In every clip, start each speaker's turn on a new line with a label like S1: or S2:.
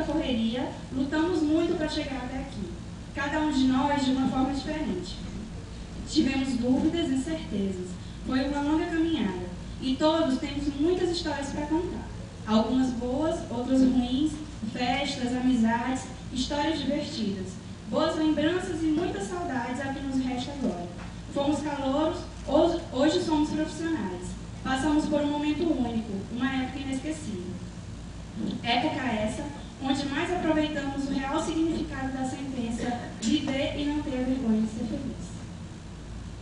S1: correria, lutamos muito para chegar até aqui. Cada um de nós de uma forma diferente. Tivemos dúvidas e incertezas. Foi uma longa caminhada. E todos temos muitas histórias para contar. Algumas boas, outras ruins, festas, amizades, histórias divertidas. Boas lembranças e muitas saudades é o que nos resta agora. Fomos calouros, hoje somos profissionais. Passamos por um momento único, uma época inesquecível. Época essa, onde mais aproveitamos o real significado da sentença viver e não ter a vergonha de ser feliz.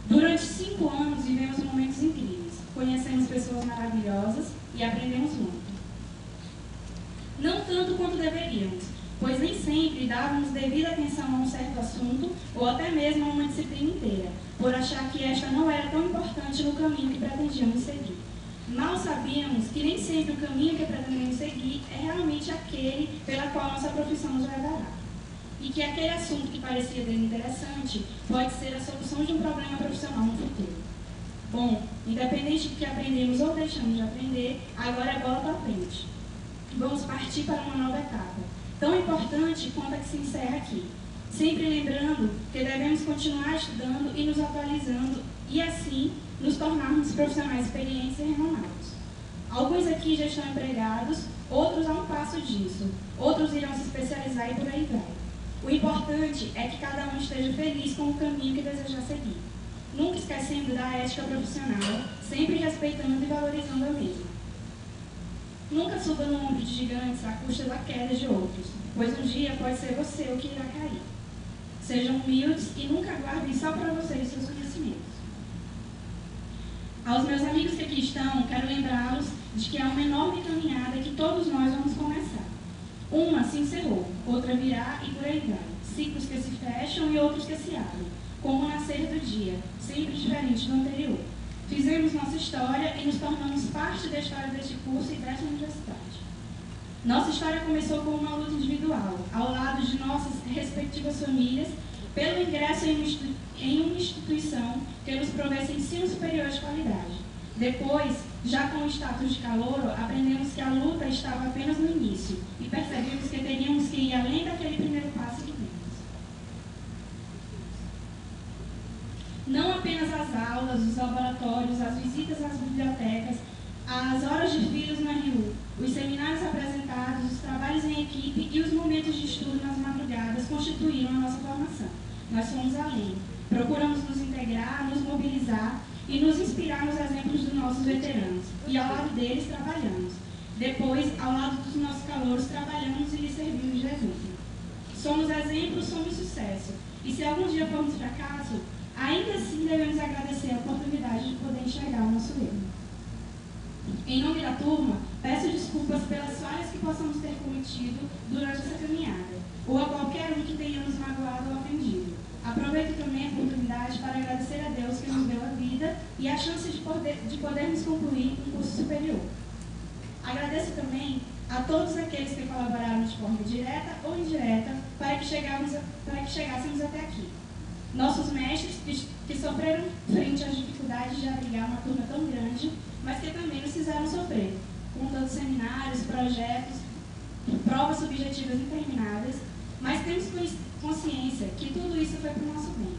S1: Durante 5 anos vivemos momentos incríveis, conhecemos pessoas maravilhosas e aprendemos muito. Não tanto quanto deveríamos, pois nem sempre dávamos devida atenção a um certo assunto ou até mesmo a uma disciplina inteira, por achar que esta não era tão importante no caminho que pretendíamos seguir. Mal sabíamos que nem sempre o caminho que pretendemos seguir é realmente aquele pela qual nossa profissão nos levará. E que aquele assunto que parecia desinteressante pode ser a solução de um problema profissional no futuro. Bom, independente do que aprendemos ou deixamos de aprender, agora é bola para frente. Vamos partir para uma nova etapa, tão importante quanto a que se encerra aqui. Sempre lembrando que devemos continuar estudando e nos atualizando e assim nos tornarmos profissionais experientes e renomados. Alguns aqui já estão empregados, outros a um passo disso, outros irão se especializar e por aí vai. O importante é que cada um esteja feliz com o caminho que deseja seguir, nunca esquecendo da ética profissional, sempre respeitando e valorizando a mesma. Nunca suba no ombro de gigantes à custa da queda de outros, pois um dia pode ser você o que irá cair. Sejam humildes e nunca guardem só para vocês seus conhecimentos. Aos meus amigos que aqui estão, quero lembrá-los de que há uma enorme caminhada que todos nós vamos começar. Uma se encerrou, outra virá e por aí vai. Ciclos que se fecham e outros que se abrem, como o nascer do dia, sempre diferente do anterior. Fizemos nossa história e nos tornamos parte da história deste curso e desta universidade. Nossa história começou com uma luta individual, ao lado de nossas respectivas famílias, pelo ingresso em uma instituição que nos provesse ensino superior de qualidade. Depois, já com o status de calouro, aprendemos que a luta estava apenas no início e percebemos que teríamos que ir além daquele primeiro passo que demos. Não apenas as aulas, os laboratórios, as visitas às bibliotecas, as horas de filas no RU, os seminários apresentados, os trabalhos em equipe e os momentos de estudo nas madrugadas constituíram a nossa formação. Nós fomos além. Procuramos nos integrar, nos mobilizar e nos inspirar nos exemplos dos nossos veteranos. E ao lado deles trabalhamos. Depois, ao lado dos nossos calouros, trabalhamos e lhes servimos de exemplo. Somos exemplo, somos sucesso. E se algum dia formos fracasso, ainda assim devemos agradecer a oportunidade de poder enxergar o nosso erro. Em nome da turma, peço desculpas pelas falhas que possamos ter cometido durante essa caminhada, ou a qualquer um que tenha nos magoado ou ofendido. Aproveito também a oportunidade para agradecer a Deus que nos deu a vida e a chance de podermos concluir um curso superior. Agradeço também a todos aqueles que colaboraram de forma direta ou indireta para que chegássemos até aqui. Nossos mestres que sofreram frente às dificuldades de abrigar uma turma tão grande, mas que também nos fizeram sofrer, com tantos seminários, projetos, provas subjetivas intermináveis, mas temos consciência que tudo isso foi para o nosso bem.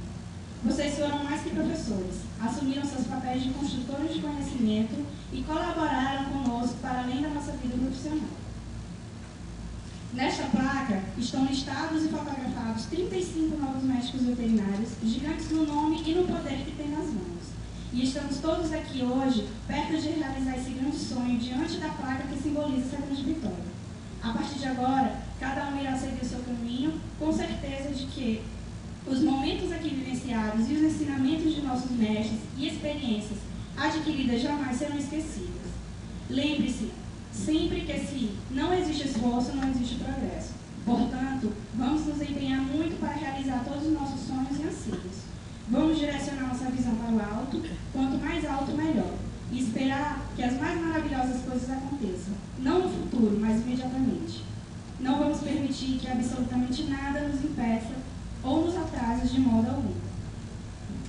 S1: Vocês foram mais que professores, assumiram seus papéis de construtores de conhecimento e colaboraram conosco para além da nossa vida profissional. Nesta placa estão listados e fotografados 35 novos médicos veterinários, gigantes no nome e no poder que têm nas mãos. E estamos todos aqui hoje, perto de realizar esse grande sonho, diante da placa que simboliza essa grande vitória. A partir de agora, cada um irá seguir o seu caminho, com certeza de que os momentos aqui vivenciados e os ensinamentos de nossos mestres e experiências adquiridas jamais serão esquecidas. Lembre-se, sempre que se não existe esforço, não existe progresso. Portanto, vamos nos empenhar muito para realizar todos os nossos sonhos e anseios. Vamos direcionar nossa visão para o alto, quanto mais alto, melhor. E esperar que as mais maravilhosas coisas aconteçam, não no futuro, mas imediatamente. Não vamos permitir que absolutamente nada nos impeça ou nos atrase de modo algum.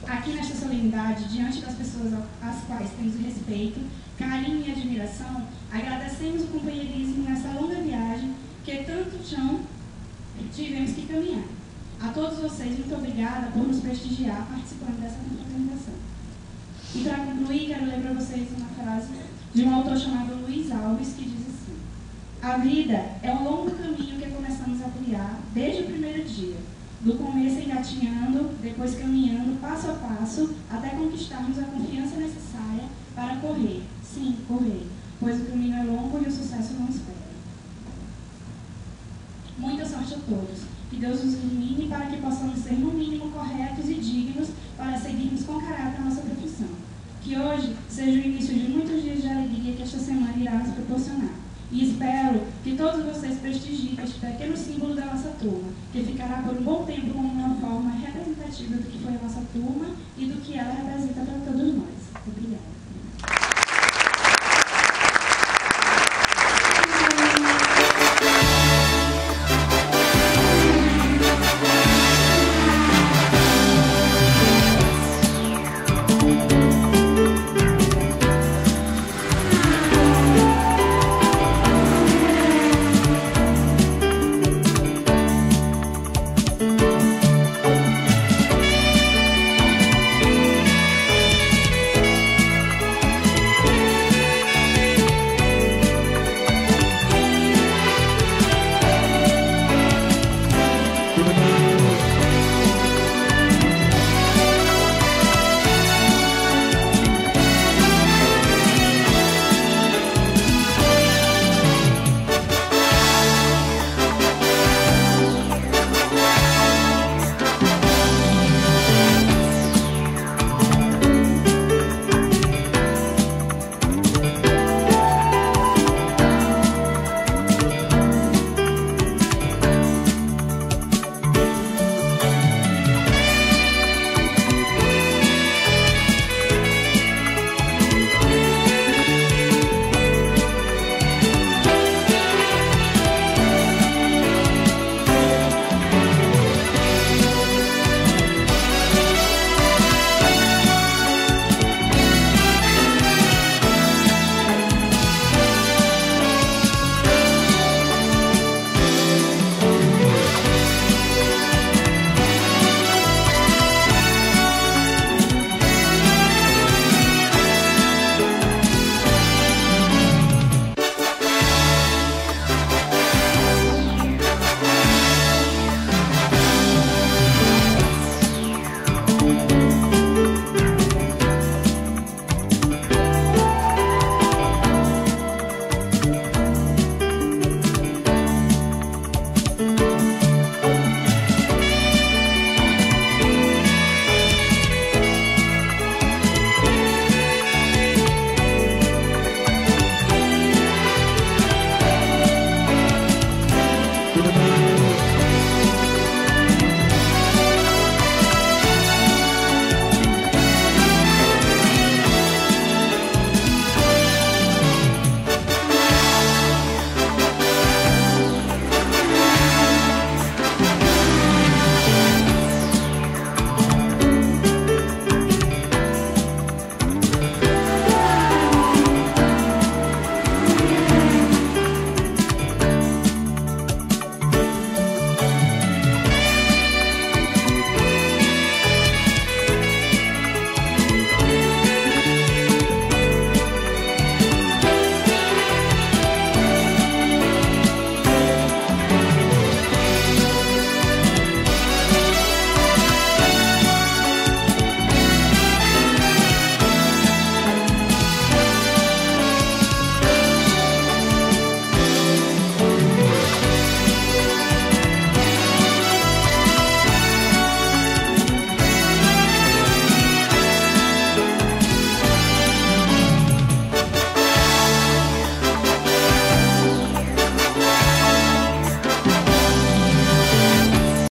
S1: Aqui nesta solenidade, diante das pessoas às quais temos respeito, carinho e admiração, agradecemos o companheirismo nessa longa viagem que tanto chão tivemos que caminhar. A todos vocês, muito obrigada por nos prestigiar participando dessa confraternização. E para concluir, quero ler para vocês uma frase de um autor chamado Luiz Alves, que diz assim: a vida é um longo caminho que começamos a trilhar desde o primeiro dia, do começo engatinhando, depois caminhando passo a passo, até conquistarmos a confiança necessária para correr, sim, correr, pois o caminho é longo e o sucesso não espera. Muita sorte a todos. Que Deus nos ilumine para que possamos ser, no mínimo, corretos e dignos para seguirmos com caráter a nossa profissão. Que hoje seja o início de muitos dias de alegria que esta semana irá nos proporcionar. E espero que todos vocês prestigiem este pequeno símbolo da nossa turma, que ficará por um bom tempo como